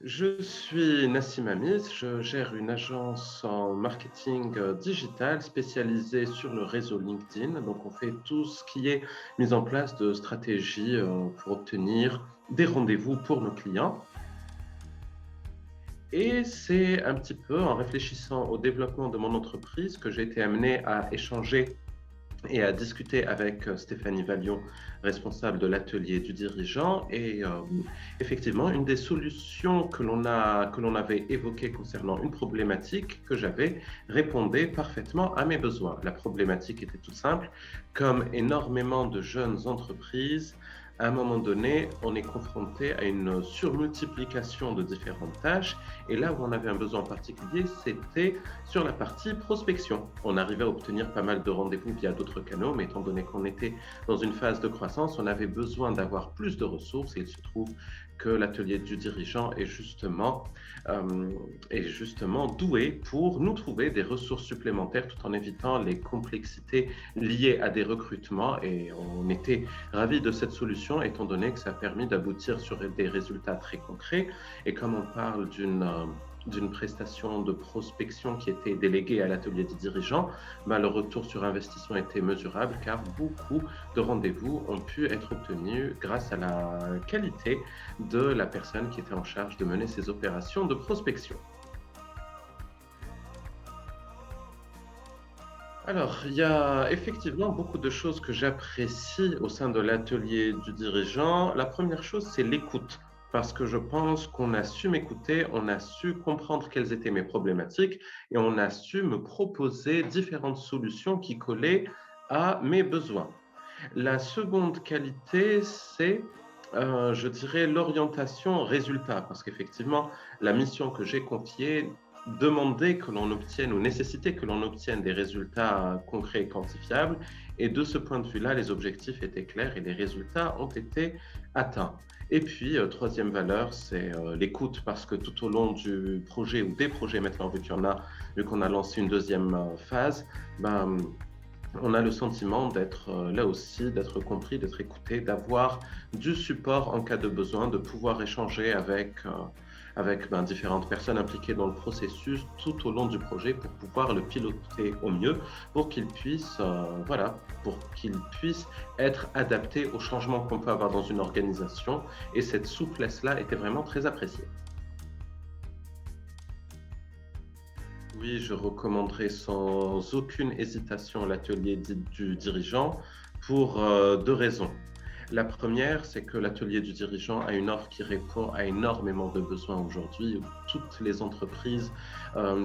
Je suis Nassim Amis, je gère une agence en marketing digital spécialisée sur le réseau LinkedIn. Donc, on fait tout ce qui est mise en place de stratégies pour obtenir des rendez-vous pour nos clients. Et c'est un petit peu en réfléchissant au développement de mon entreprise que j'ai été amené à échanger et à discuter avec Stéphanie Vallion, responsable de l'atelier du dirigeant. Et effectivement, une des solutions que l'on avait évoquées concernant une problématique que j'avais répondait parfaitement à mes besoins. La problématique était toute simple. Comme énormément de jeunes entreprises, à un moment donné, on est confronté à une surmultiplication de différentes tâches. Et là où on avait un besoin particulier, c'était sur la partie prospection. On arrivait à obtenir pas mal de rendez-vous via d'autres canaux, mais étant donné qu'on était dans une phase de croissance, on avait besoin d'avoir plus de ressources et il se trouve que l'atelier du dirigeant euh, est justement doué pour nous trouver des ressources supplémentaires tout en évitant les complexités liées à des recrutements. Et on était ravis de cette solution étant donné que ça a permis d'aboutir sur des résultats très concrets. Et comme on parle d'une prestation de prospection qui était déléguée à l'atelier des dirigeants, ben, le retour sur investissement était mesurable car beaucoup de rendez-vous ont pu être obtenus grâce à la qualité de la personne qui était en charge de mener ces opérations de prospection. Alors, il y a effectivement beaucoup de choses que j'apprécie au sein de l'atelier du dirigeant. La première chose, c'est l'écoute. Parce que je pense qu'on a su m'écouter, on a su comprendre quelles étaient mes problématiques et on a su me proposer différentes solutions qui collaient à mes besoins. La seconde qualité, c'est, je dirais, l'orientation résultat, parce qu'effectivement, la mission que j'ai confiée demandait que l'on obtienne ou nécessitait que l'on obtienne des résultats concrets et quantifiables. Et de ce point de vue-là, les objectifs étaient clairs et les résultats ont été atteints. Et puis, troisième valeur, c'est l'écoute, parce que tout au long du projet ou des projets maintenant, vu qu'on a lancé une deuxième phase, ben, on a le sentiment d'être là aussi, d'être compris, d'être écouté, d'avoir du support en cas de besoin, de pouvoir échanger avec différentes personnes impliquées dans le processus tout au long du projet pour pouvoir le piloter au mieux, pour qu'il puisse, voilà, pour qu'il puisse être adapté aux changements qu'on peut avoir dans une organisation. Et cette souplesse-là était vraiment très appréciée. Oui, je recommanderais sans aucune hésitation l'atelier du dirigeant pour deux raisons. La première, c'est que l'atelier du dirigeant a une offre qui répond à énormément de besoins aujourd'hui, où toutes les entreprises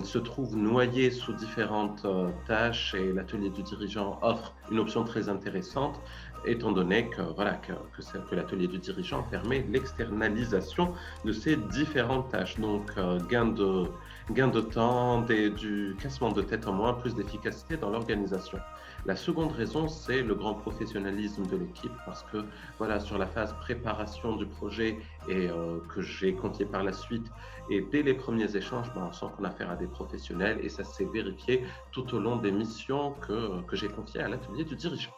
se trouvent noyées sous différentes tâches et l'atelier du dirigeant offre une option très intéressante, étant donné que, voilà, que l'atelier du dirigeant permet l'externalisation de ces différentes tâches. Donc, gain de temps, du cassement de tête en moins, plus d'efficacité dans l'organisation. La seconde raison, c'est le grand professionnalisme de l'équipe parce que voilà, sur la phase préparation du projet et que j'ai confié par la suite et dès les premiers échanges, ben, on sent qu'on a affaire à des professionnels et ça s'est vérifié tout au long des missions que j'ai confiées à l'atelier du dirigeant.